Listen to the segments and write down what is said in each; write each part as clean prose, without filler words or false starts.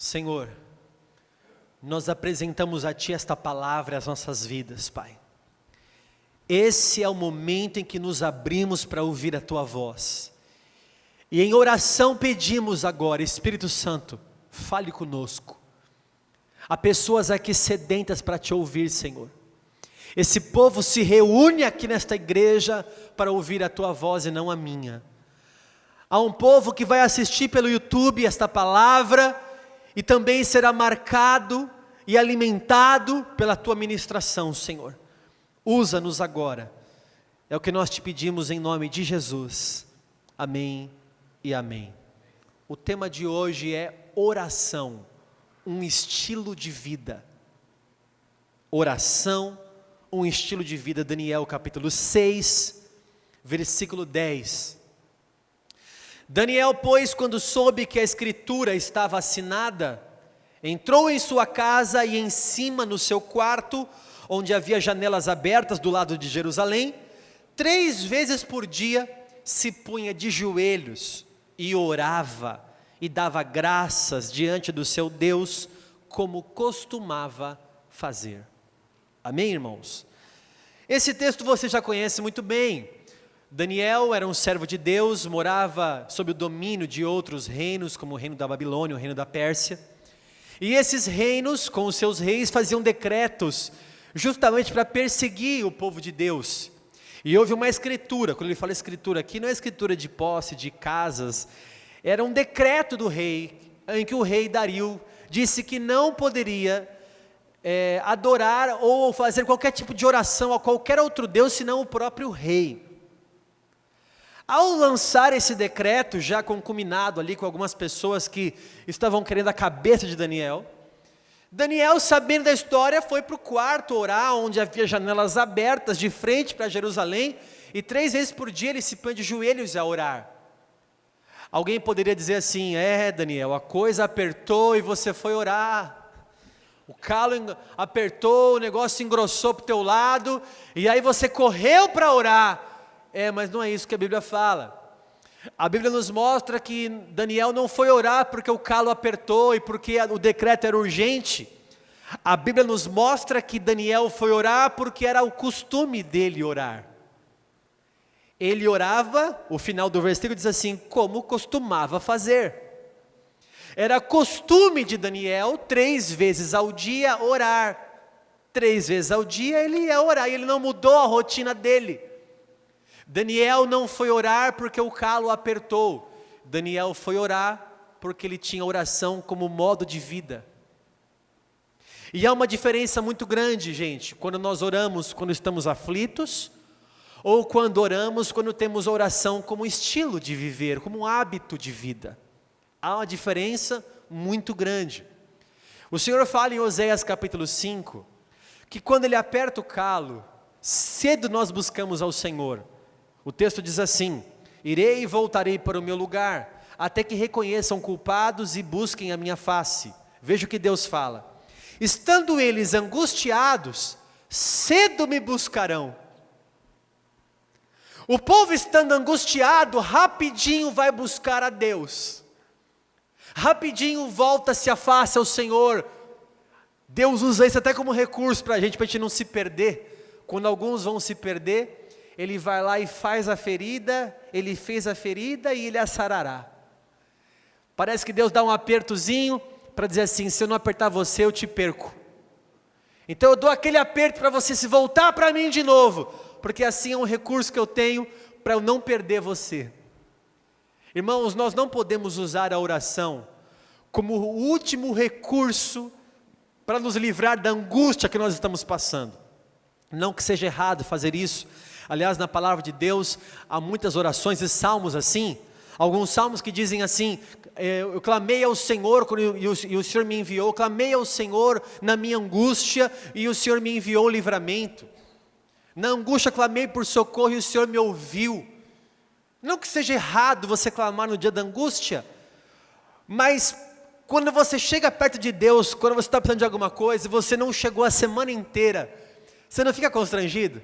Senhor, nós apresentamos a Ti esta palavra, as nossas vidas, Pai. Esse é o momento em que nos abrimos para ouvir a Tua voz. E em oração pedimos agora, Espírito Santo, fale conosco. Há pessoas aqui sedentas para Te ouvir, Senhor. Esse povo se reúne aqui nesta igreja para ouvir a Tua voz e não a minha. Há um povo que vai assistir pelo YouTube esta palavra e também será marcado e alimentado pela Tua ministração, Senhor. Usa-nos agora. É o que nós Te pedimos em nome de Jesus. Amém e amém. O tema de hoje é oração, um estilo de vida. Oração, um estilo de vida. Daniel capítulo 6, versículo 10. Daniel, pois, quando soube que a escritura estava assinada, entrou em sua casa e em cima no seu quarto, onde havia janelas abertas do lado de Jerusalém, 3 vezes por dia se punha de joelhos e orava e dava graças diante do seu Deus, como costumava fazer. Amém, irmãos? Esse texto você já conhece muito bem. Daniel era um servo de Deus, morava sob o domínio de outros reinos, como o reino da Babilônia, o reino da Pérsia. E esses reinos, com os seus reis, faziam decretos, justamente para perseguir o povo de Deus. E houve uma escritura, quando ele fala escritura aqui, não é escritura de posse, de casas, era um decreto do rei, em que o rei Dario disse que não poderia adorar ou fazer qualquer tipo de oração a qualquer outro Deus, senão o próprio rei. Ao lançar esse decreto, já concuminado ali com algumas pessoas que estavam querendo a cabeça de Daniel, Daniel, sabendo da história, foi para o quarto orar, onde havia janelas abertas, de frente para Jerusalém, e 3 vezes por dia ele se põe de joelhos a orar. Alguém poderia dizer assim, Daniel, a coisa apertou e você foi orar, o calo apertou, o negócio engrossou para o teu lado, e aí você correu para orar. Mas não é isso que a Bíblia fala. A Bíblia nos mostra que Daniel não foi orar porque o calo apertou e porque o decreto era urgente. A Bíblia nos mostra que Daniel foi orar porque era o costume dele orar. Ele orava, o final do versículo diz assim, como costumava fazer. Era costume de Daniel 3 vezes ao dia orar. 3 vezes ao dia ele ia orar e ele não mudou a rotina dele. Daniel não foi orar porque o calo apertou. Daniel foi orar porque ele tinha oração como modo de vida. E há uma diferença muito grande, gente, quando nós oramos quando estamos aflitos, ou quando oramos quando temos oração como estilo de viver, como um hábito de vida. Há uma diferença muito grande. O Senhor fala em Oséias capítulo 5, que quando ele aperta o calo, cedo nós buscamos ao Senhor. O texto diz assim, irei e voltarei para o meu lugar, até que reconheçam culpados e busquem a minha face. Veja o que Deus fala. Estando eles angustiados, cedo me buscarão. O povo estando angustiado, rapidinho vai buscar a Deus. Rapidinho volta-se a face ao Senhor. Deus usa isso até como recurso para a gente não se perder. Quando alguns vão se perder, ele vai lá e faz a ferida, ele fez a ferida e ele a sarará. Parece que Deus dá um apertozinho para dizer assim, se eu não apertar você, eu te perco. Então eu dou aquele aperto para você se voltar para mim de novo, porque assim é um recurso que eu tenho para eu não perder você. Irmãos, nós não podemos usar a oração como o último recurso para nos livrar da angústia que nós estamos passando. Não que seja errado fazer isso. Aliás, na palavra de Deus, há muitas orações e salmos assim. Alguns salmos que dizem assim, eu clamei ao Senhor e o Senhor me enviou. Clamei ao Senhor na minha angústia e o Senhor me enviou o livramento. Na angústia clamei por socorro e o Senhor me ouviu. Não que seja errado você clamar no dia da angústia, mas quando você chega perto de Deus, quando você está precisando de alguma coisa, e você não chegou a semana inteira, você não fica constrangido?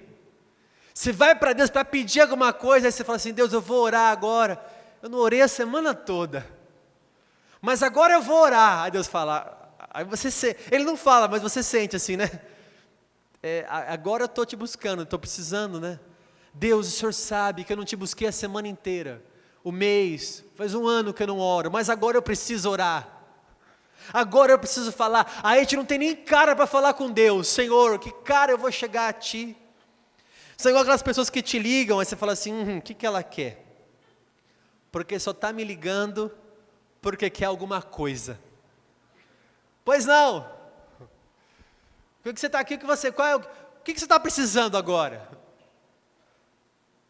Você vai para Deus para pedir alguma coisa, aí você fala assim, Deus, eu vou orar agora. Eu não orei a semana toda. Mas agora eu vou orar. Aí Deus fala, Ele não fala, mas você sente assim, né? Agora eu estou te buscando, estou precisando, né? Deus, o Senhor sabe que eu não te busquei a semana inteira, o mês, faz 1 ano que eu não oro, mas agora eu preciso orar. Agora eu preciso falar. A gente não tem nem cara para falar com Deus. Senhor, que cara eu vou chegar a Ti? São igual aquelas pessoas que te ligam, aí você fala assim, o que ela quer? Porque só está me ligando porque quer alguma coisa. Pois não. Por que você está aqui? O que você está precisando agora?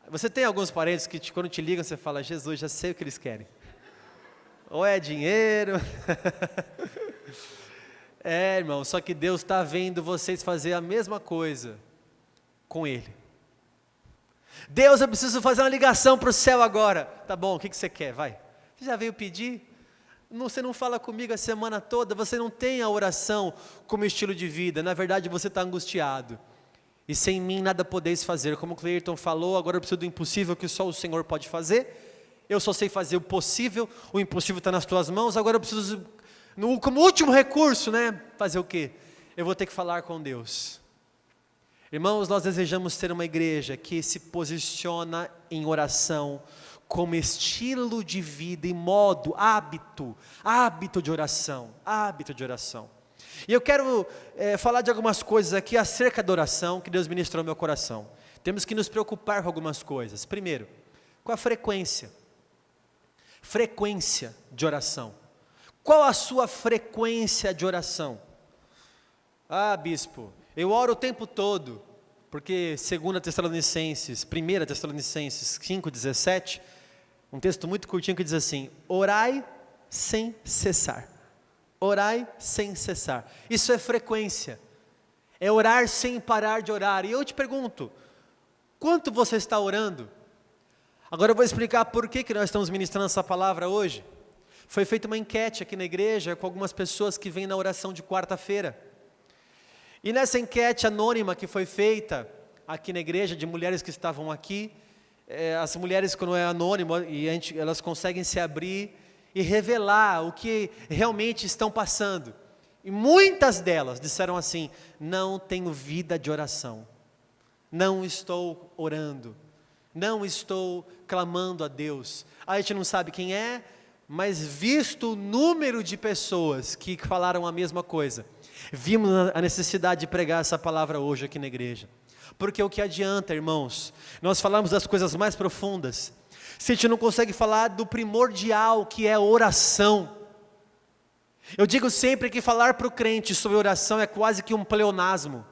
Você tem alguns parentes que quando te ligam, você fala, Jesus, já sei o que eles querem. Ou é dinheiro. Irmão, só que Deus está vendo vocês fazer a mesma coisa com Ele. Deus, eu preciso fazer uma ligação para o céu agora. Tá bom, o que você quer? Vai. Você já veio pedir? Você não fala comigo a semana toda, você não tem a oração como estilo de vida. Na verdade, você está angustiado. E sem mim nada podeis fazer. Como o Cleiton falou, agora eu preciso do impossível que só o Senhor pode fazer. Eu só sei fazer o possível, o impossível está nas tuas mãos, agora eu preciso, como último recurso, né? Fazer o quê? Eu vou ter que falar com Deus. Irmãos, nós desejamos ter uma igreja que se posiciona em oração, como estilo de vida e modo, hábito de oração, E eu quero falar de algumas coisas aqui acerca da oração, que Deus ministrou no meu coração. Temos que nos preocupar com algumas coisas. Primeiro, com a frequência de oração. Qual a sua frequência de oração? Bispo, eu oro o tempo todo, porque 1 Tessalonicenses 5,17, um texto muito curtinho que diz assim, orai sem cessar. Orai sem cessar. Isso é frequência. É orar sem parar de orar. E eu te pergunto, quanto você está orando? Agora eu vou explicar por que nós estamos ministrando essa palavra hoje. Foi feita uma enquete aqui na igreja com algumas pessoas que vêm na oração de quarta-feira. E nessa enquete anônima que foi feita aqui na igreja, de mulheres que estavam aqui, as mulheres, quando é anônimo, elas conseguem se abrir e revelar o que realmente estão passando. E muitas delas disseram assim, não tenho vida de oração, não estou orando, não estou clamando a Deus. A gente não sabe quem é, mas visto o número de pessoas que falaram a mesma coisa, vimos a necessidade de pregar essa palavra hoje aqui na igreja. Porque o que adianta, irmãos, nós falamos das coisas mais profundas, se a gente não consegue falar do primordial que é oração. Eu digo sempre que falar para o crente sobre oração é quase que um pleonasmo.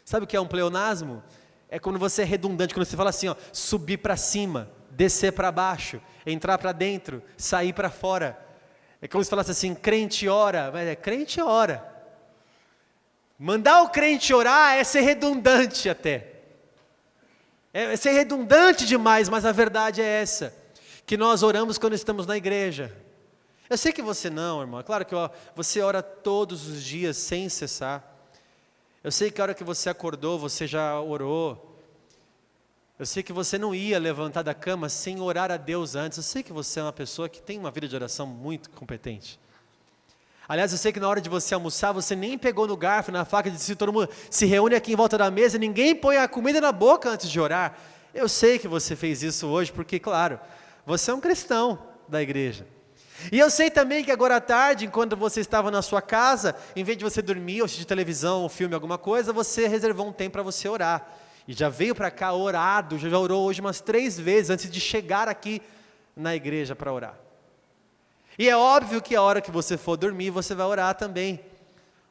Sabe o que é um pleonasmo? É quando você é redundante, quando você fala assim, subir para cima, descer para baixo, entrar para dentro, sair para fora. É como se falasse assim, crente ora, mas é crente ora. Mandar o crente orar é ser redundante até. É ser redundante demais, mas a verdade é essa, que nós oramos quando estamos na igreja. Eu sei que você não, irmão, é claro que você ora todos os dias sem cessar. Eu sei que a hora que você acordou, você já orou. Eu sei que você não ia levantar da cama sem orar a Deus antes. Eu sei que você é uma pessoa que tem uma vida de oração muito competente. Aliás, eu sei que na hora de você almoçar, você nem pegou no garfo, na faca, disse, todo mundo se reúne aqui em volta da mesa, ninguém põe a comida na boca antes de orar. Eu sei que você fez isso hoje, porque, claro, você é um cristão da igreja. E eu sei também que agora à tarde, enquanto você estava na sua casa, em vez de você dormir, ou assistir televisão, ou filme, alguma coisa, você reservou um tempo para você orar. E já veio para cá orado, já orou hoje umas 3 vezes antes de chegar aqui na igreja para orar. E é óbvio que a hora que você for dormir, você vai orar também.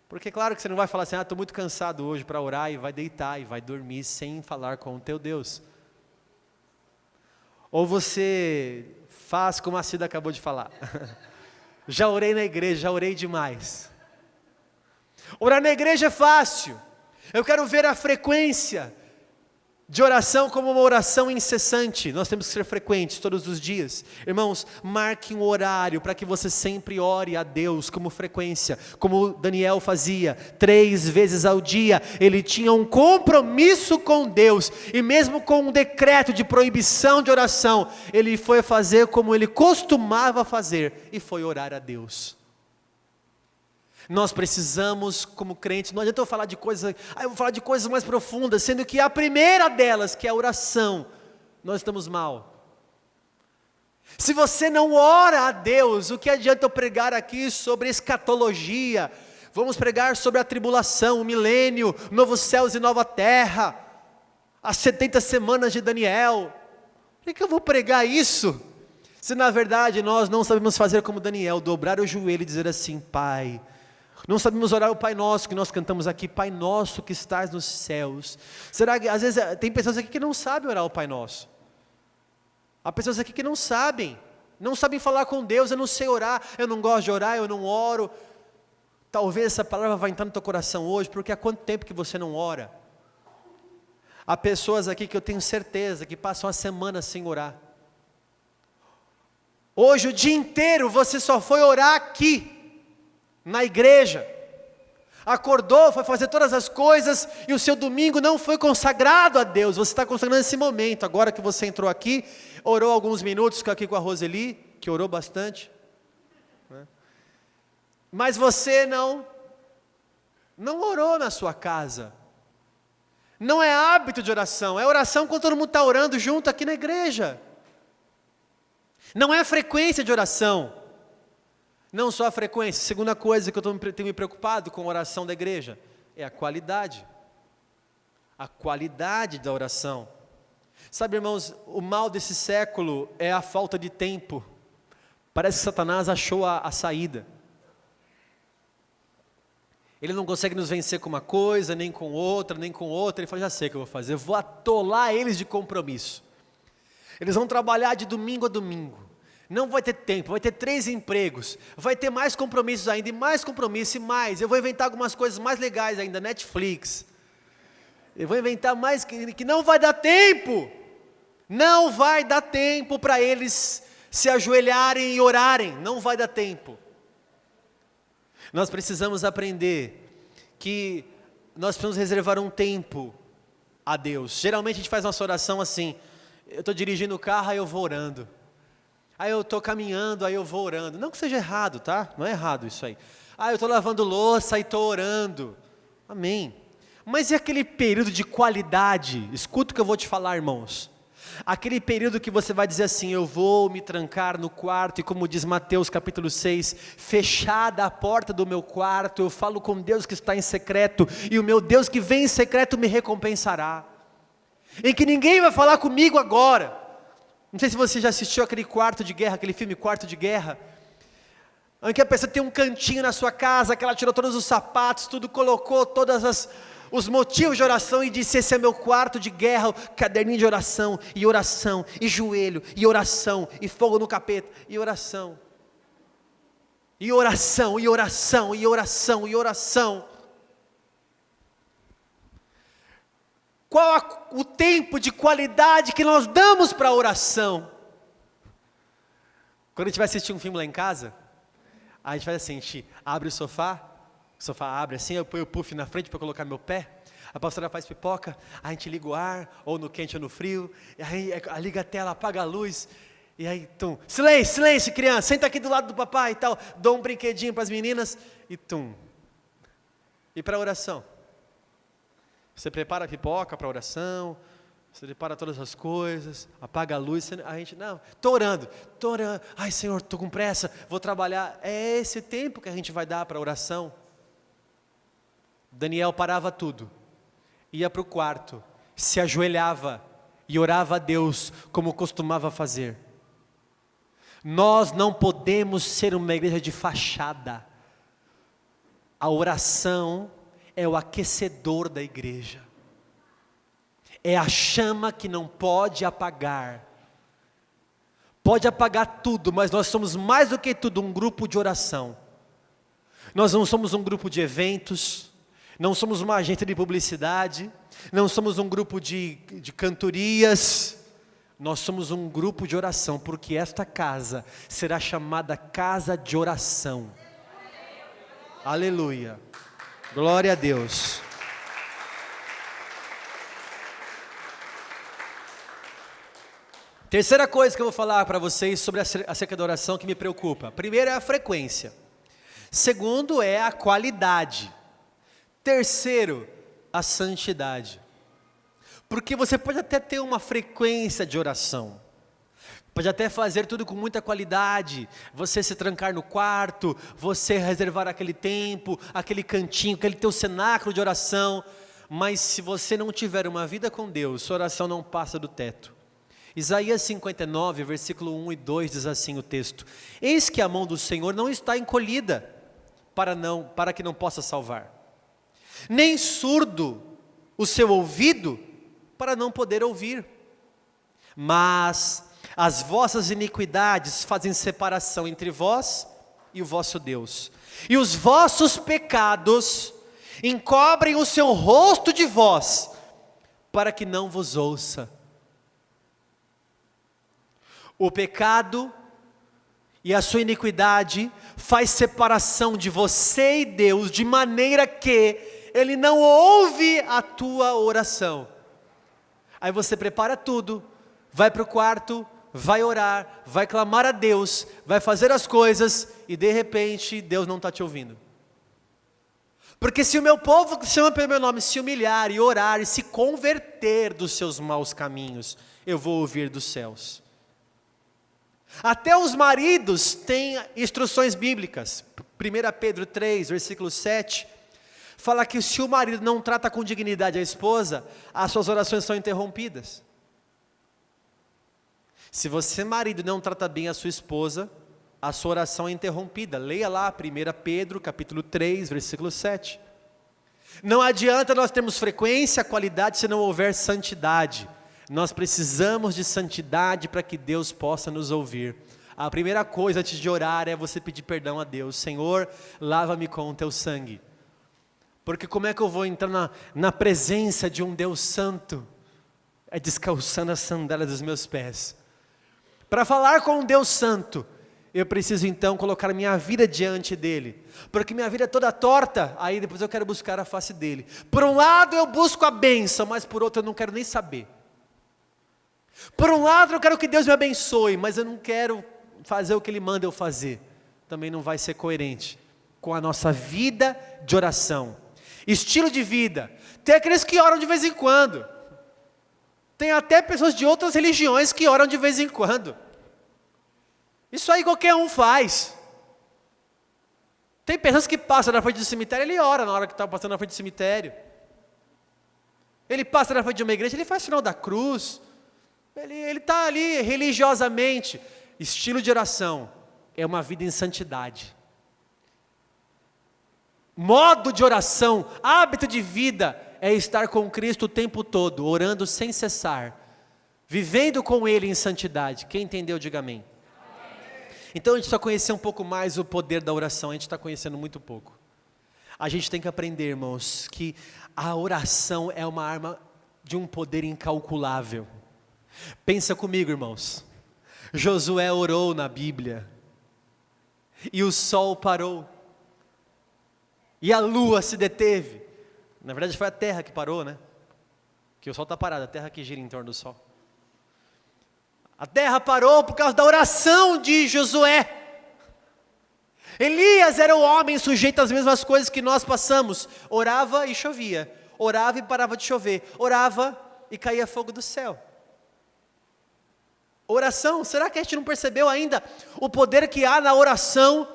Porque claro que você não vai falar assim, estou muito cansado hoje para orar, e vai deitar, e vai dormir sem falar com o teu Deus. Ou você faz como a Cida acabou de falar. Já orei na igreja, já orei demais. Orar na igreja é fácil. Eu quero ver a frequência de oração como uma oração incessante. Nós temos que ser frequentes todos os dias. Irmãos, marque um horário para que você sempre ore a Deus como frequência, como Daniel fazia, 3 vezes ao dia. Ele tinha um compromisso com Deus, e mesmo com um decreto de proibição de oração, ele foi fazer como ele costumava fazer, e foi orar a Deus. Nós precisamos, como crentes, não adianta eu falar de coisas, eu vou falar de coisas mais profundas, sendo que a primeira delas, que é a oração, nós estamos mal. Se você não ora a Deus, o que adianta eu pregar aqui sobre escatologia? Vamos pregar sobre a tribulação, o milênio, novos céus e nova terra, as 70 semanas de Daniel. Por que eu vou pregar isso? Se na verdade nós não sabemos fazer como Daniel, dobrar o joelho e dizer assim: Pai. Não sabemos orar o Pai Nosso que nós cantamos aqui, Pai Nosso que estás nos céus. Será que, às vezes, tem pessoas aqui que não sabem orar o Pai Nosso. Há pessoas aqui que não sabem falar com Deus. Eu não sei orar, eu não gosto de orar, eu não oro. Talvez essa palavra vai entrar no teu coração hoje, porque há quanto tempo que você não ora? Há pessoas aqui que eu tenho certeza que passam a semana sem orar. Hoje o dia inteiro você só foi orar aqui, na igreja, acordou, foi fazer todas as coisas, e o seu domingo não foi consagrado a Deus. Você está consagrando esse momento, agora que você entrou aqui, orou alguns minutos aqui com a Roseli, que orou bastante, né? Mas você não orou na sua casa, não é hábito de oração, é oração quando todo mundo está orando junto aqui na igreja, não é frequência de oração. Não só a frequência. Segunda coisa que eu tenho me preocupado com a oração da igreja é a qualidade. A qualidade da oração. Sabe, irmãos, o mal desse século é a falta de tempo. Parece que Satanás achou a saída. Ele não consegue nos vencer com uma coisa, nem com outra, nem com outra. Ele fala: já sei o que eu vou fazer, eu vou atolar eles de compromisso. Eles vão trabalhar de domingo a domingo. Não vai ter tempo, vai ter 3 empregos, vai ter mais compromissos ainda, e mais compromisso, e mais. Eu vou inventar algumas coisas mais legais ainda, Netflix. Eu vou inventar mais que não vai dar tempo. Não vai dar tempo para eles se ajoelharem e orarem. Não vai dar tempo. Nós precisamos aprender que nós precisamos reservar um tempo a Deus. Geralmente a gente faz nossa oração assim: eu estou dirigindo o carro, aí eu vou orando. Aí eu estou caminhando, aí eu vou orando. Não que seja errado, tá? Não é errado isso aí. Eu estou lavando louça e estou orando. Amém. Mas e aquele período de qualidade? Escuta o que eu vou te falar, irmãos. Aquele período que você vai dizer assim: eu vou me trancar no quarto, e como diz Mateus capítulo 6, fechada a porta do meu quarto, eu falo com Deus que está em secreto, e o meu Deus que vem em secreto me recompensará. Em que ninguém vai falar comigo agora. Não sei se você já assistiu aquele Quarto de Guerra, aquele filme Quarto de Guerra, em que a pessoa tem um cantinho na sua casa, que ela tirou todos os sapatos, tudo, colocou todos os motivos de oração, e disse: esse é meu quarto de guerra, o caderninho de oração, e joelho, e oração, e fogo no capeta, e oração, e oração, e oração, e oração, e oração. Qual o tempo de qualidade que nós damos para a oração? Quando a gente vai assistir um filme lá em casa, a gente faz assim: a gente abre o sofá abre assim, eu ponho o puff na frente para colocar meu pé, a pastora faz pipoca, a gente liga o ar, ou no quente ou no frio, e aí liga a tela, apaga a luz, e aí, silêncio, silêncio, criança, senta aqui do lado do papai e tal, dou um brinquedinho para as meninas, e E para a oração? Você prepara a pipoca para a oração, você prepara todas as coisas, apaga a luz, a gente, não, estou orando, ai Senhor, estou com pressa, vou trabalhar. É esse tempo que a gente vai dar para a oração. Daniel parava tudo, ia para o quarto, se ajoelhava e orava a Deus como costumava fazer. Nós não podemos ser uma igreja de fachada. A oração é o aquecedor da igreja, é a chama que não pode apagar. Pode apagar tudo, mas nós somos mais do que tudo um grupo de oração. Nós não somos um grupo de eventos, não somos uma agência de publicidade, não somos um grupo de cantorias, nós somos um grupo de oração, porque esta casa será chamada casa de oração. Aleluia, glória a Deus. Terceira coisa que eu vou falar para vocês sobre acerca da oração que me preocupa. Primeiro é a frequência. Segundo é a qualidade. Terceiro, a santidade. Porque você pode até ter uma frequência de oração. Pode até fazer tudo com muita qualidade. Você se trancar no quarto, você reservar aquele tempo, aquele cantinho, aquele teu cenáculo de oração. Mas se você não tiver uma vida com Deus, sua oração não passa do teto. Isaías 59, versículo 1 e 2 diz assim o texto: eis que a mão do Senhor não está encolhida, para que não possa salvar, nem surdo o seu ouvido, para não poder ouvir. Mas as vossas iniquidades fazem separação entre vós e o vosso Deus, e os vossos pecados encobrem o seu rosto de vós, para que não vos ouça. O pecado e a sua iniquidade faz separação de você e Deus, de maneira que Ele não ouve a tua oração. Aí você prepara tudo, vai para o quarto, vai orar, vai clamar a Deus, vai fazer as coisas, e de repente Deus não está te ouvindo. Porque se o meu povo que chama pelo meu nome se humilhar e orar e se converter dos seus maus caminhos, eu vou ouvir dos céus. Até os maridos têm instruções bíblicas. 1 Pedro 3, versículo 7, fala que se o marido não trata com dignidade a esposa, as suas orações são interrompidas. Se você, marido, não trata bem a sua esposa, a sua oração é interrompida. Leia lá 1 Pedro, capítulo 3, versículo 7. Não adianta nós termos frequência, qualidade, se não houver santidade. Nós precisamos de santidade para que Deus possa nos ouvir. A primeira coisa antes de orar é você pedir perdão a Deus. Senhor, lava-me com o teu sangue. Porque como é que eu vou entrar na presença de um Deus santo? É descalçando as sandálias dos meus pés. Para falar com um Deus santo, eu preciso então colocar minha vida diante dele. Porque minha vida é toda torta, aí depois eu quero buscar a face dele. Por um lado eu busco a bênção, mas por outro eu não quero nem saber. Por um lado eu quero que Deus me abençoe, mas eu não quero fazer o que Ele manda eu fazer. Também não vai ser coerente com a nossa vida de oração. Estilo de vida. Tem aqueles que oram de vez em quando. Tem até pessoas de outras religiões que oram de vez em quando. Isso aí qualquer um faz. Tem pessoas que passam na frente do cemitério, ele ora na hora que está passando na frente do cemitério. Ele passa na frente de uma igreja, ele faz sinal da cruz. Ele está ali religiosamente. Estilo de oração é uma vida em santidade. Modo de oração, hábito de vida é estar com Cristo o tempo todo, orando sem cessar, vivendo com Ele em santidade. Quem entendeu, diga amém. Então a gente só conhecer um pouco mais o poder da oração, a gente está conhecendo muito pouco. A gente tem que aprender, irmãos, que a oração é uma arma de um poder incalculável. Pensa comigo, irmãos. Josué orou na Bíblia, e o sol parou, e a lua se deteve. Na verdade foi a terra que parou, né? Que o sol está parado, a terra que gira em torno do sol. A terra parou por causa da oração de Josué. Elias era o homem sujeito às mesmas coisas que nós passamos. Orava e chovia, orava e parava de chover, orava e caía fogo do céu. Oração, será que a gente não percebeu ainda o poder que há na oração?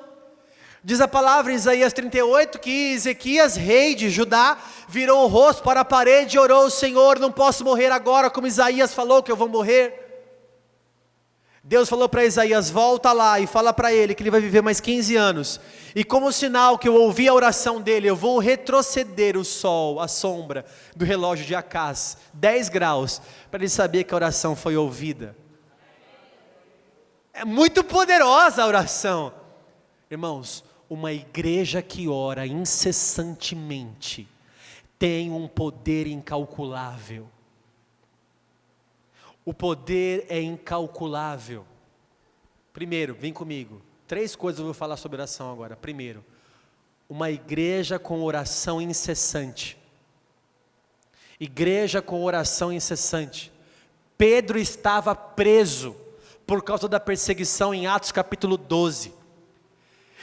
Diz a palavra em Isaías 38 que Ezequias, rei de Judá, virou o rosto para a parede e orou: Senhor, não posso morrer agora como Isaías falou que eu vou morrer. Deus falou para Isaías: volta lá e fala para ele que ele vai viver mais 15 anos. E como sinal que eu ouvi a oração dele, eu vou retroceder o sol, a sombra do relógio de Acaz, 10 graus, para ele saber que a oração foi ouvida. É muito poderosa a oração. Irmãos, uma igreja que ora incessantemente tem um poder incalculável. O poder é incalculável. Primeiro, vem comigo. 3 coisas eu vou falar sobre oração agora. Primeiro, uma igreja com oração incessante. Igreja com oração incessante. Pedro estava preso por causa da perseguição em Atos capítulo 12.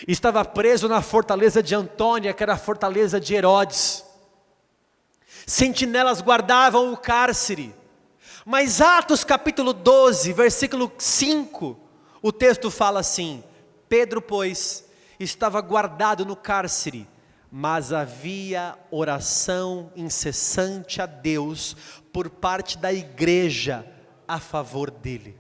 Estava preso na fortaleza de Antônia, que era a fortaleza de Herodes. Sentinelas guardavam o cárcere. Mas Atos capítulo 12, versículo 5, o texto fala assim: Pedro, pois, estava guardado no cárcere, mas havia oração incessante a Deus por parte da igreja a favor dele.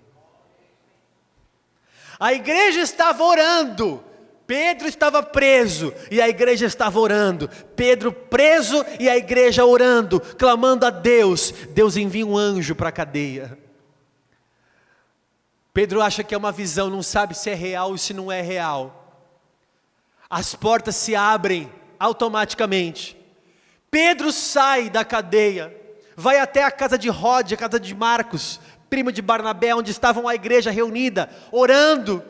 A igreja estava orando. Pedro estava preso e a igreja estava orando. Pedro preso e a igreja orando, clamando a Deus. Deus envia um anjo para a cadeia. Pedro acha que é uma visão, não sabe se é real ou se não é real. As portas se abrem automaticamente. Pedro sai da cadeia, vai até a casa de Rode, a casa de Marcos, primo de Barnabé, onde estavam a igreja reunida, orando.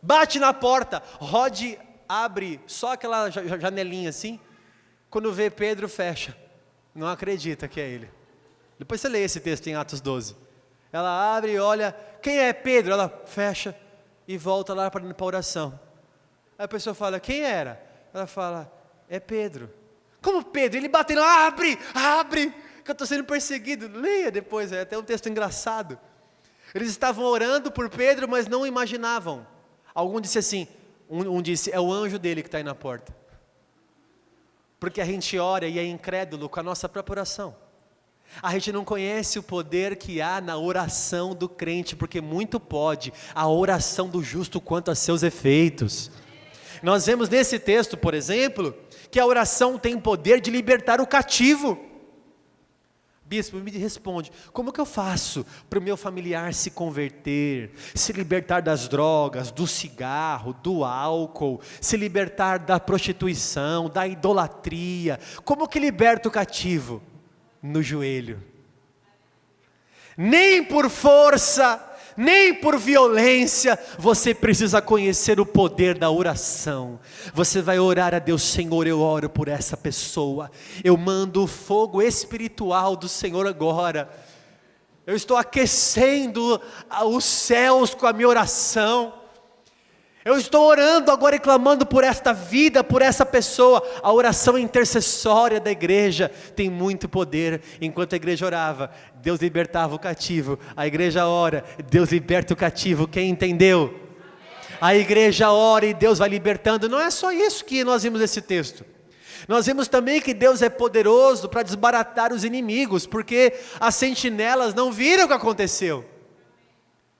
Bate na porta, Rode abre só aquela janelinha assim, quando vê Pedro fecha, não acredita que é ele. Depois você lê esse texto em Atos 12, ela abre e olha, quem é Pedro? Ela fecha e volta lá para a oração. Aí a pessoa fala, quem era? Ela fala, é Pedro. Como Pedro? Ele batendo, abre, que eu estou sendo perseguido. Leia depois, é até um texto engraçado. Eles estavam orando por Pedro, mas não imaginavam. Algum disse assim, um disse, é o anjo dele que está aí na porta. Porque a gente ora e é incrédulo com a nossa própria oração. A gente não conhece o poder que há na oração do crente, porque muito pode a oração do justo quanto a seus efeitos. Nós vemos nesse texto, por exemplo, que a oração tem poder de libertar o cativo. Bispo, me responde, como que eu faço para o meu familiar se converter, se libertar das drogas, do cigarro, do álcool, se libertar da prostituição, da idolatria? Como que liberta o cativo? No joelho. Nem por força, nem por violência, você precisa conhecer o poder da oração. Você vai orar a Deus, Senhor, eu oro por essa pessoa, eu mando o fogo espiritual do Senhor agora, eu estou aquecendo os céus com a minha oração, eu estou orando agora e clamando por esta vida, por essa pessoa. A oração intercessória da igreja tem muito poder. Enquanto a igreja orava, Deus libertava o cativo. A igreja ora, Deus liberta o cativo. Quem entendeu? A igreja ora e Deus vai libertando. Não é só isso que nós vimos nesse texto. Nós vimos também que Deus é poderoso para desbaratar os inimigos, porque as sentinelas não viram o que aconteceu.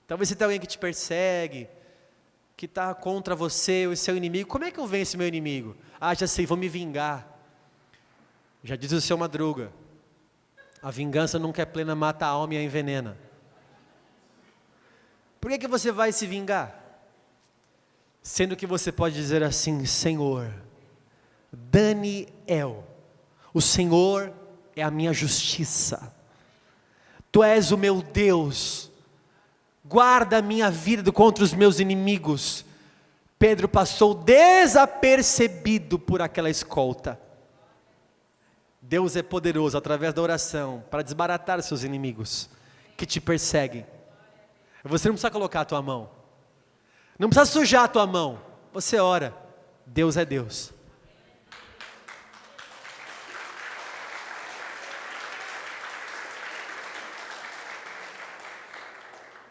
Talvez você tenha alguém que te persegue, que está contra você, o seu inimigo. Como é que eu venço meu inimigo? Ah, já sei, vou me vingar. Já diz o seu Madruga, a vingança nunca é plena, mata a alma e a envenena. Por que você vai se vingar? Sendo que você pode dizer assim, Senhor, Daniel, o Senhor é a minha justiça, Tu és o meu Deus, guarda a minha vida contra os meus inimigos. Pedro passou desapercebido por aquela escolta. Deus é poderoso através da oração para desbaratar seus inimigos que te perseguem. Você não precisa colocar a tua mão, não precisa sujar a tua mão, você ora, Deus é Deus.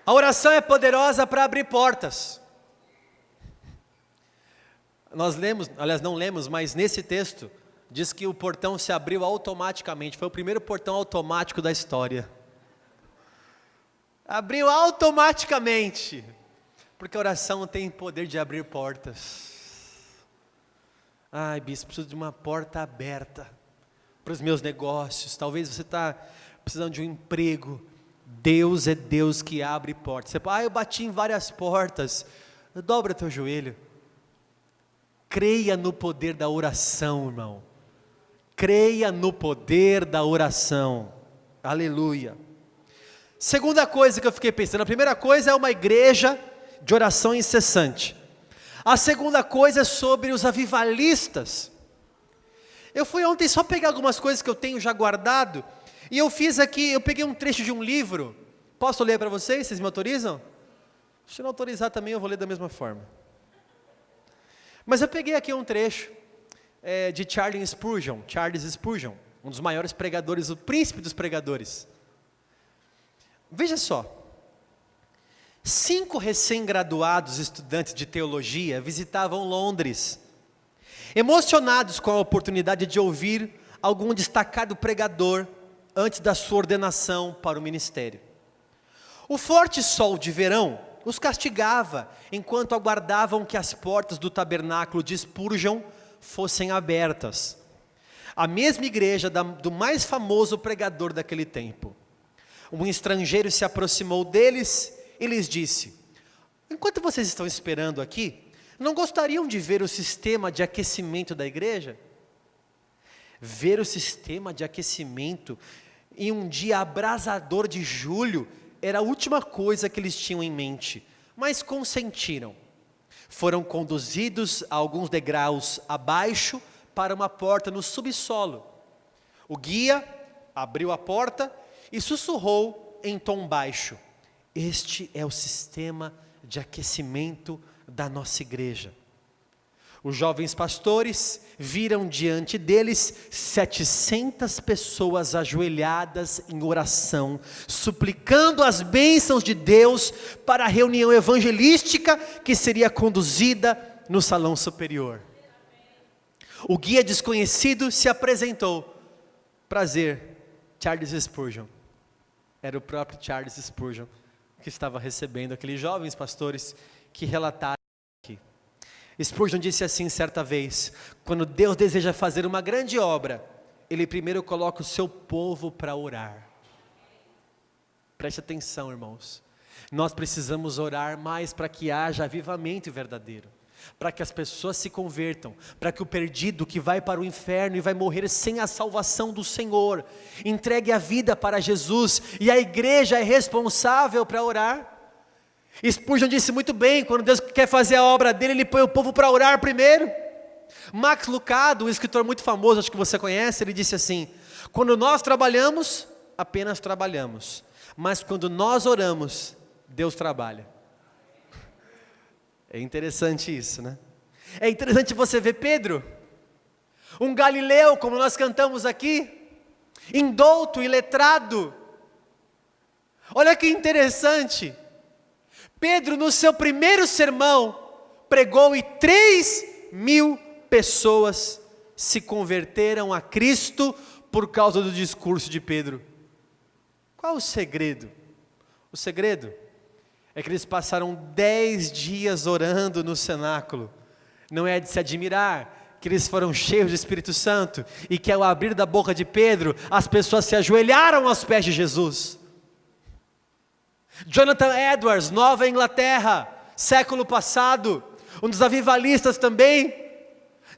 A oração é poderosa para abrir portas. Nós lemos, aliás não lemos, mas nesse texto diz que o portão se abriu automaticamente. Foi o primeiro portão automático da história. Abriu automaticamente, porque a oração tem poder de abrir portas. Ai, bispo, preciso de uma porta aberta para os meus negócios. Talvez você está precisando de um emprego. Deus é Deus que abre portas. Você fala, eu bati em várias portas. Dobra teu joelho. Creia no poder da oração, irmão. creia no poder da oração. Aleluia. Segunda coisa que eu fiquei pensando, a primeira coisa é uma igreja de oração incessante. A segunda coisa é sobre os avivalistas. Eu fui ontem só pegar algumas coisas que eu tenho já guardado, e eu fiz aqui, eu peguei um trecho de um livro. Posso ler para vocês? Vocês me autorizam? Se não autorizar também, eu vou ler da mesma forma. Mas eu peguei aqui um trecho de Charles Spurgeon, um dos maiores pregadores, o príncipe dos pregadores. Veja só. 5 recém-graduados estudantes de teologia visitavam Londres, emocionados com a oportunidade de ouvir algum destacado pregador antes da sua ordenação para o ministério. O forte sol de verão os castigava enquanto aguardavam que as portas do tabernáculo de Spurgeon fossem abertas. A mesma igreja do mais famoso pregador daquele tempo. Um estrangeiro se aproximou deles e lhes disse: enquanto vocês estão esperando aqui, não gostariam de ver o sistema de aquecimento da igreja? Ver o sistema de aquecimento em um dia abrasador de julho era a última coisa que eles tinham em mente, mas consentiram. Foram conduzidos a alguns degraus abaixo para uma porta no subsolo. O guia abriu a porta e sussurrou em tom baixo: este é o sistema de aquecimento da nossa igreja. Os jovens pastores viram diante deles 700 pessoas ajoelhadas em oração, suplicando as bênçãos de Deus para a reunião evangelística que seria conduzida no salão superior. O guia desconhecido se apresentou. Prazer, Charles Spurgeon. Era o próprio Charles Spurgeon que estava recebendo aqueles jovens pastores que relataram aqui. Spurgeon disse assim certa vez: quando Deus deseja fazer uma grande obra, Ele primeiro coloca o seu povo para orar. Preste atenção, irmãos. Nós precisamos orar mais para que haja avivamento verdadeiro, para que as pessoas se convertam, para que o perdido que vai para o inferno e vai morrer sem a salvação do Senhor, entregue a vida para Jesus, e a igreja é responsável para orar. Spurgeon disse muito bem, quando Deus quer fazer a obra dele, Ele põe o povo para orar primeiro. Max Lucado, um escritor muito famoso, acho que você conhece, ele disse assim: quando nós trabalhamos, apenas trabalhamos, mas quando nós oramos, Deus trabalha. É interessante isso, né? É interessante você ver Pedro, um galileu, como nós cantamos aqui, indouto e letrado. Olha que interessante. Pedro, no seu primeiro sermão, pregou e 3.000 pessoas se converteram a Cristo por causa do discurso de Pedro. Qual o segredo? O segredo é que eles passaram 10 dias orando no cenáculo. Não é de se admirar que eles foram cheios do Espírito Santo e que ao abrir da boca de Pedro, as pessoas se ajoelharam aos pés de Jesus. Jonathan Edwards, Nova Inglaterra, século passado, um dos avivalistas também,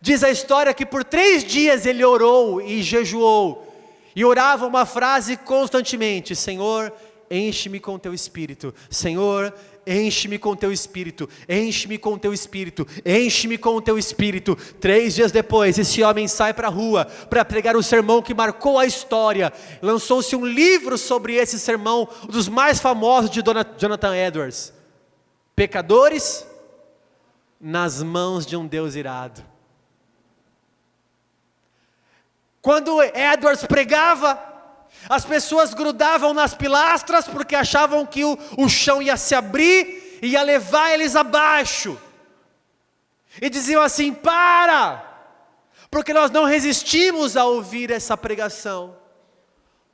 diz a história que por 3 dias ele orou e jejuou, e orava uma frase constantemente: Senhor, enche-me com teu Espírito, Senhor, enche-me com teu Espírito, enche-me com teu Espírito, enche-me com teu Espírito. 3 dias depois, esse homem sai para a rua para pregar o sermão que marcou a história. Lançou-se um livro sobre esse sermão, um dos mais famosos de Jonathan Edwards: Pecadores nas mãos de um Deus irado. Quando Edwards pregava, as pessoas grudavam nas pilastras porque achavam que o chão ia se abrir e ia levar eles abaixo. E diziam assim: para! Porque nós não resistimos a ouvir essa pregação.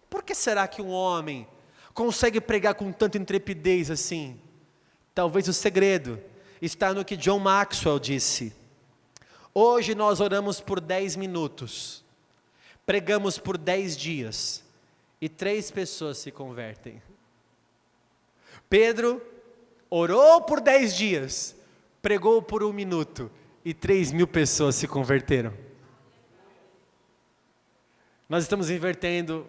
Por que será que um homem consegue pregar com tanta intrepidez assim? Talvez o segredo está no que John Maxwell disse: hoje nós oramos por 10 minutos, pregamos por 10 dias, e 3 pessoas se convertem. Pedro orou por 10 dias, pregou por 1 minuto, e 3.000 pessoas se converteram. Nós estamos invertendo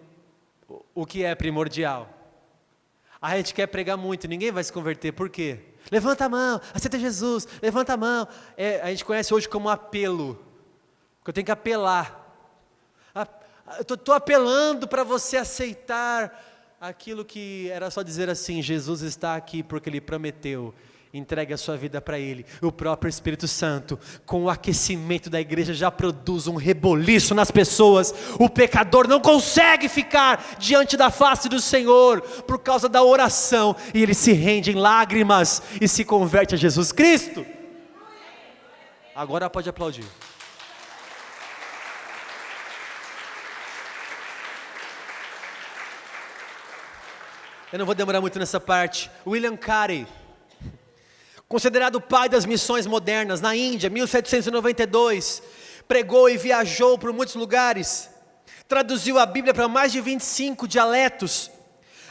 o que é primordial. A gente quer pregar muito, ninguém vai se converter, por quê? Levanta a mão, aceita Jesus, levanta a mão. A gente conhece hoje como apelo, porque eu tenho que apelar. Eu estou apelando para você aceitar aquilo que era só dizer assim: Jesus está aqui porque Ele prometeu. Entregue a sua vida para Ele. O próprio Espírito Santo, com o aquecimento da igreja, já produz um reboliço nas pessoas. O pecador não consegue ficar diante da face do Senhor por causa da oração, e ele se rende em lágrimas e se converte a Jesus Cristo. Agora pode aplaudir. Eu não vou demorar muito nessa parte. William Carey, considerado o pai das missões modernas, na Índia, 1792, pregou e viajou por muitos lugares, traduziu a Bíblia para mais de 25 dialetos.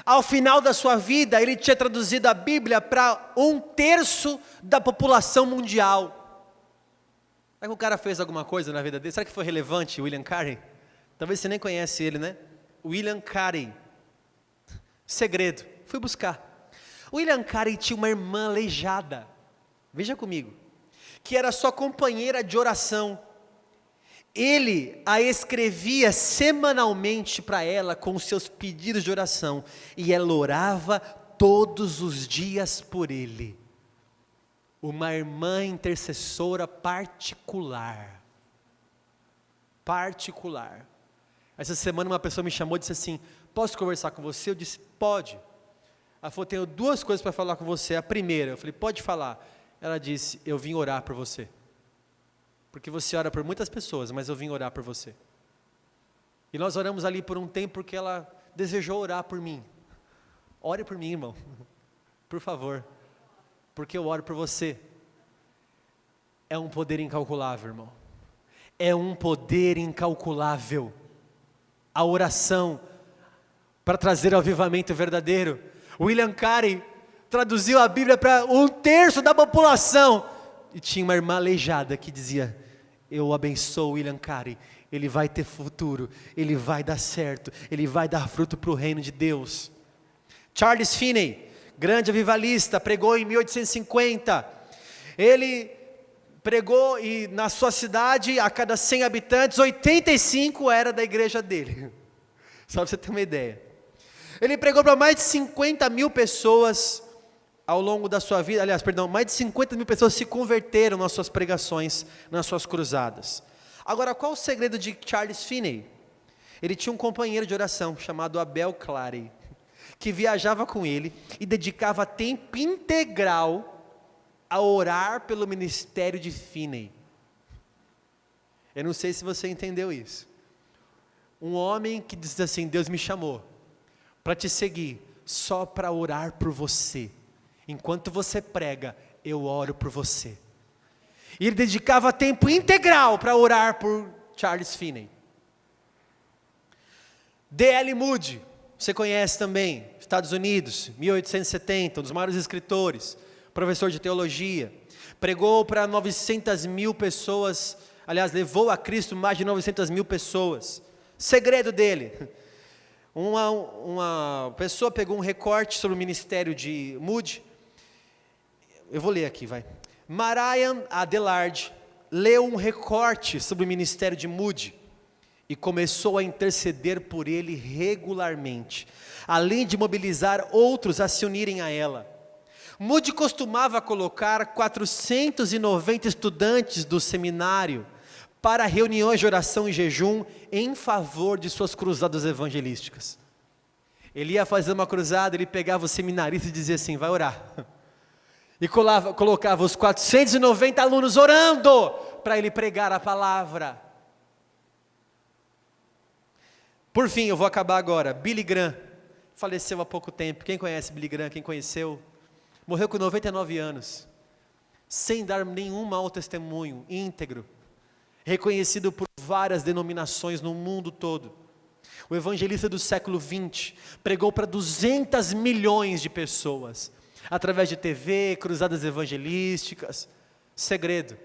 Ao final da sua vida, ele tinha traduzido a Bíblia para 1/3 da população mundial. Será que o cara fez alguma coisa na vida dele? Será que foi relevante, William Carey? Talvez você nem conhece ele, né? William Carey. Segredo, fui buscar. William Carey tinha uma irmã aleijada, veja comigo, que era sua companheira de oração. Ele a escrevia semanalmente para ela com os seus pedidos de oração, e ela orava todos os dias por ele. Uma irmã intercessora particular. Essa semana uma pessoa me chamou e disse assim: posso conversar com você? Eu disse: pode. Ela falou: tenho 2 coisas para falar com você. A primeira, eu falei: pode falar. Ela disse: eu vim orar por você. Porque você ora por muitas pessoas, mas eu vim orar por você. E nós oramos ali por um tempo porque ela desejou orar por mim. Ore por mim, irmão, por favor, porque eu oro por você. É um poder incalculável, irmão. É um poder incalculável. A oração para trazer o avivamento verdadeiro. William Carey traduziu a Bíblia para 1/3 da população, e tinha uma irmã aleijada que dizia: eu abençoo William Carey, ele vai ter futuro, ele vai dar certo, ele vai dar fruto para o reino de Deus. Charles Finney, grande avivalista, pregou em 1850, ele pregou e na sua cidade, a cada 100 habitantes, 85 era da igreja dele, só para você ter uma ideia. Ele pregou para mais de 50 mil pessoas ao longo da sua vida. Mais de 50 mil pessoas se converteram nas suas pregações, nas suas cruzadas. Agora, qual o segredo de Charles Finney? Ele tinha um companheiro de oração chamado Abel Clary, que viajava com ele e dedicava tempo integral a orar pelo ministério de Finney. Eu não sei se você entendeu isso. Um homem que diz assim: Deus me chamou para te seguir, só para orar por você. Enquanto você prega, eu oro por você. E ele dedicava tempo integral para orar por Charles Finney. D.L. Moody, você conhece também, Estados Unidos, 1870, um dos maiores escritores, professor de teologia, pregou para 900 mil pessoas, levou a Cristo mais de 900 mil pessoas. Segredo dele: uma pessoa pegou um recorte sobre o ministério de Moody. Eu vou ler aqui, vai. Marian Adelaide leu um recorte sobre o ministério de Moody e começou a interceder por ele regularmente, além de mobilizar outros a se unirem a ela. Moody costumava colocar 490 estudantes do seminário para reuniões de oração e jejum em favor de suas cruzadas evangelísticas. Ele ia fazer uma cruzada, ele pegava os seminaristas e dizia assim: vai orar. E colocava os 490 alunos orando para ele pregar a palavra. Por fim, eu vou acabar agora. Billy Graham faleceu há pouco tempo. Quem conhece Billy Graham? Quem conheceu? Morreu com 99 anos, sem dar nenhum mau testemunho, íntegro, reconhecido por várias denominações no mundo todo. O evangelista do século 20 pregou para 200 milhões de pessoas, através de TV, cruzadas evangelísticas. Segredo: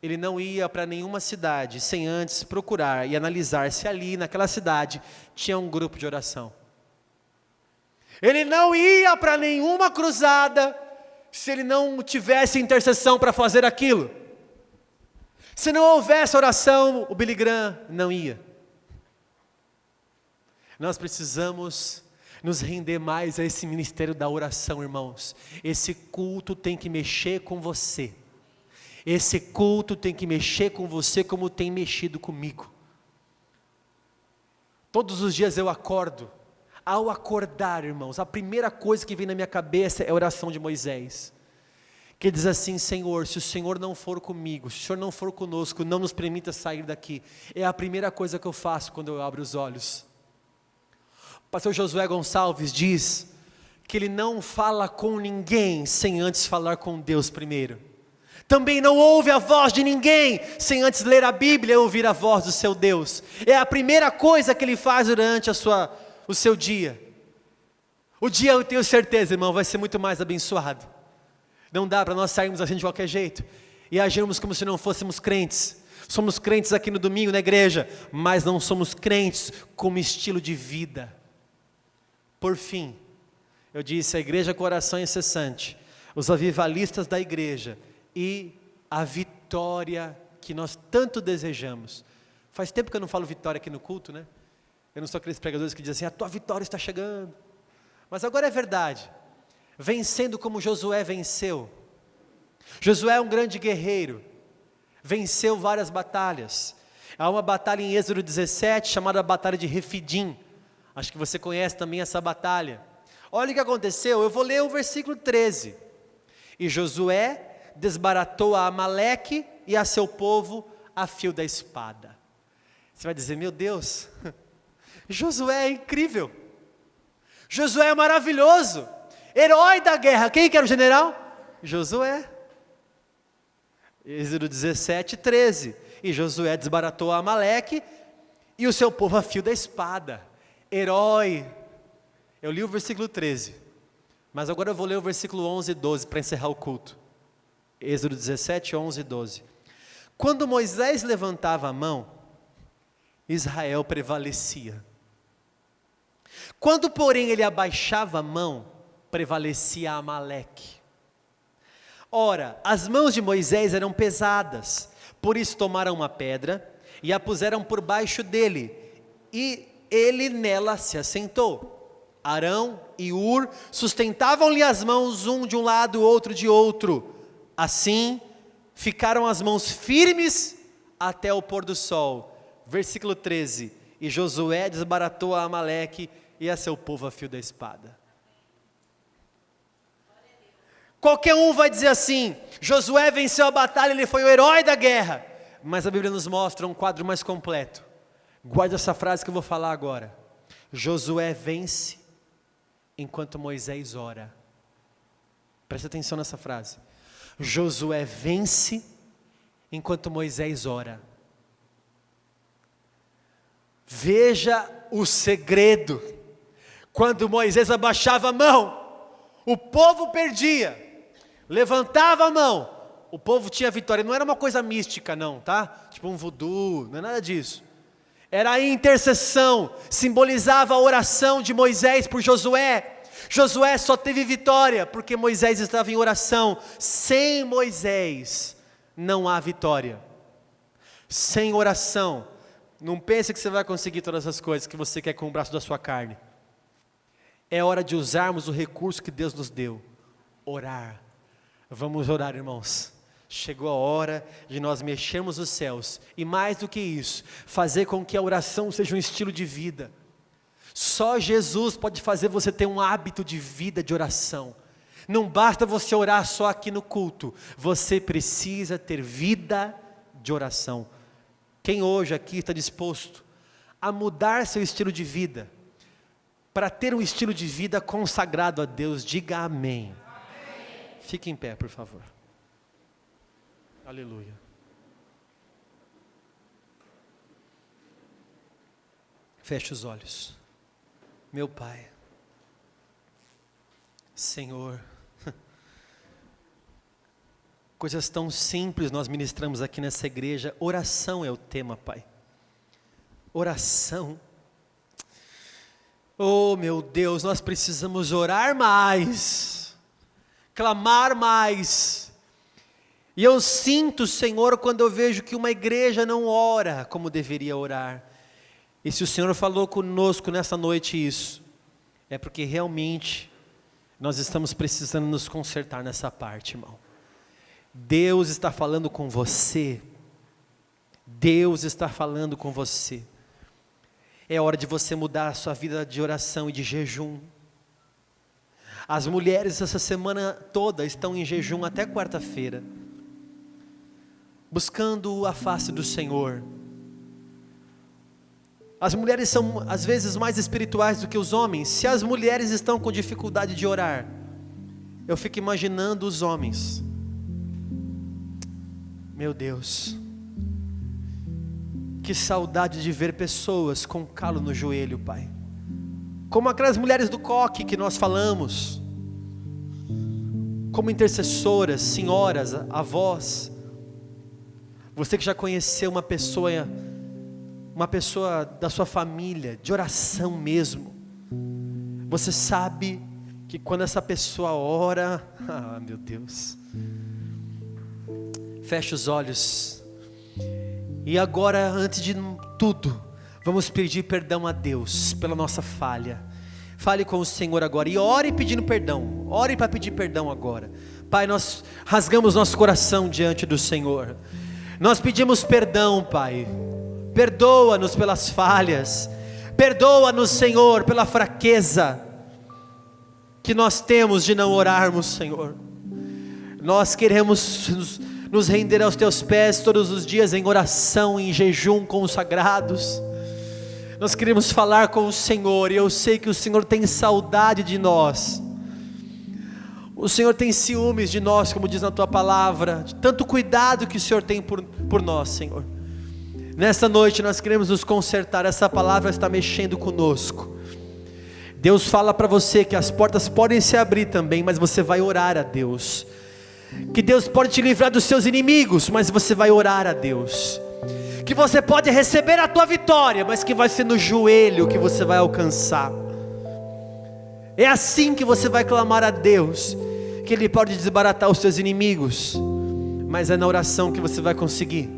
ele não ia para nenhuma cidade sem antes procurar e analisar se ali naquela cidade tinha um grupo de oração. Ele não ia para nenhuma cruzada se ele não tivesse intercessão para fazer aquilo. Se não houvesse oração, o Billy Graham não ia. Nós precisamos nos render mais a esse ministério da oração, irmãos. Esse culto tem que mexer com você. Esse culto tem que mexer com você como tem mexido comigo. Todos os dias eu acordo. Ao acordar, irmãos, a primeira coisa que vem na minha cabeça é a oração de Moisés. Que diz assim: Senhor, se o Senhor não for comigo, se o Senhor não for conosco, não nos permita sair daqui. É a primeira coisa que eu faço quando eu abro os olhos. O pastor Josué Gonçalves diz que ele não fala com ninguém sem antes falar com Deus primeiro. Também não ouve a voz de ninguém sem antes ler a Bíblia e ouvir a voz do seu Deus. É a primeira coisa que ele faz durante o seu dia. O dia, eu tenho certeza, irmão, vai ser muito mais abençoado. Não dá para nós sairmos assim de qualquer jeito e agirmos como se não fôssemos crentes. Somos crentes aqui no domingo na igreja, mas não somos crentes como estilo de vida. Por fim, eu disse: a igreja com oração incessante, os avivalistas da igreja e a vitória que nós tanto desejamos. Faz tempo que eu não falo vitória aqui no culto, né? Eu não sou aqueles pregadores que dizem assim: a tua vitória está chegando. Mas agora é verdade. Vencendo como Josué venceu. Josué é um grande guerreiro. Venceu várias batalhas. Há uma batalha em Êxodo 17 chamada Batalha de Refidim. Acho que você conhece também essa batalha. Olha o que aconteceu, eu vou ler o versículo 13. E Josué desbaratou a Amaleque e a seu povo a fio da espada. Você vai dizer: meu Deus, Josué é incrível. Josué é maravilhoso. Herói da guerra. Quem que era o general? Josué. Êxodo 17, 13. E Josué desbaratou a Amaleque e o seu povo a fio da espada. Herói. Eu li o versículo 13, mas agora eu vou ler o versículo 11 e 12 para encerrar o culto. Êxodo 17, 11 e 12. Quando Moisés levantava a mão, Israel prevalecia. Quando, porém, ele abaixava a mão, prevalecia Amaleque. Ora, as mãos de Moisés eram pesadas, por isso tomaram uma pedra e a puseram por baixo dele, e ele nela se assentou. Arão e Ur sustentavam-lhe as mãos, um de um lado, outro de outro. Assim, ficaram as mãos firmes até o pôr do sol. Versículo 13. E Josué desbaratou a Amaleque e a seu povo a fio da espada. Qualquer um vai dizer assim: Josué venceu a batalha, ele foi o herói da guerra. Mas a Bíblia nos mostra um quadro mais completo. Guarde essa frase que eu vou falar agora. Josué vence enquanto Moisés ora. Preste atenção nessa frase. Josué vence enquanto Moisés ora. Veja o segredo. Quando Moisés abaixava a mão, o povo perdia. Levantava a mão, o povo tinha vitória. Não era uma coisa mística não, tá? Tipo um voodoo, não é nada disso. Era a intercessão, simbolizava a oração de Moisés por Josué. Josué só teve vitória porque Moisés estava em oração. Sem Moisés não há vitória. Sem oração, não pense que você vai conseguir todas as coisas que você quer com o braço da sua carne. É hora de usarmos o recurso que Deus nos deu, orar. Vamos orar, irmãos. Chegou a hora de nós mexermos os céus, e mais do que isso, fazer com que a oração seja um estilo de vida. Só Jesus pode fazer você ter um hábito de vida de oração. Não basta você orar só aqui no culto, você precisa ter vida de oração. Quem hoje aqui está disposto a mudar seu estilo de vida, para ter um estilo de vida consagrado a Deus, diga amém. Amém. Fique em pé, por favor. Aleluia. Feche os olhos. Meu Pai, Senhor, Coisas tão simples nós ministramos aqui nessa igreja. Oração é o tema, Pai. Oração. Oh, meu Deus, nós precisamos orar mais, clamar mais. E eu sinto, Senhor, quando eu vejo que uma igreja não ora como deveria orar. E se o Senhor falou conosco nessa noite isso, é porque realmente nós estamos precisando nos consertar nessa parte, irmão. Deus está falando com você. Deus está falando com você. É hora de você mudar a sua vida de oração e de jejum. As mulheres essa semana toda estão em jejum até quarta-feira, buscando a face do Senhor. As mulheres são às vezes mais espirituais do que os homens. Se as mulheres estão com dificuldade de orar, eu fico imaginando os homens. Meu Deus, que saudade de ver pessoas com calo no joelho, Pai. Como aquelas mulheres do coque que nós falamos, como intercessoras, senhoras, avós. Você que já conheceu uma pessoa da sua família, de oração mesmo, você sabe que quando essa pessoa ora, meu Deus, feche os olhos. E agora, antes de tudo, vamos pedir perdão a Deus pela nossa falha. Fale com o Senhor agora e ore pedindo perdão. Ore para pedir perdão agora. Pai, nós rasgamos nosso coração diante do Senhor. Nós pedimos perdão, Pai. Perdoa-nos pelas falhas. Perdoa-nos, Senhor, pela fraqueza que nós temos de não orarmos, Senhor. Nós queremos nos render aos teus pés todos os dias em oração, em jejum consagrados. Nós queremos falar com o Senhor, e eu sei que o Senhor tem saudade de nós. O Senhor tem ciúmes de nós, como diz na tua palavra, de tanto cuidado que o Senhor tem por nós, Senhor. Nesta noite nós queremos nos consertar, essa palavra está mexendo conosco. Deus fala para você que as portas podem se abrir também, mas você vai orar a Deus. Que Deus pode te livrar dos seus inimigos, mas você vai orar a Deus. Que você pode receber a tua vitória, mas que vai ser no joelho que você vai alcançar. É assim que você vai clamar a Deus, que Ele pode desbaratar os seus inimigos, mas é na oração que você vai conseguir.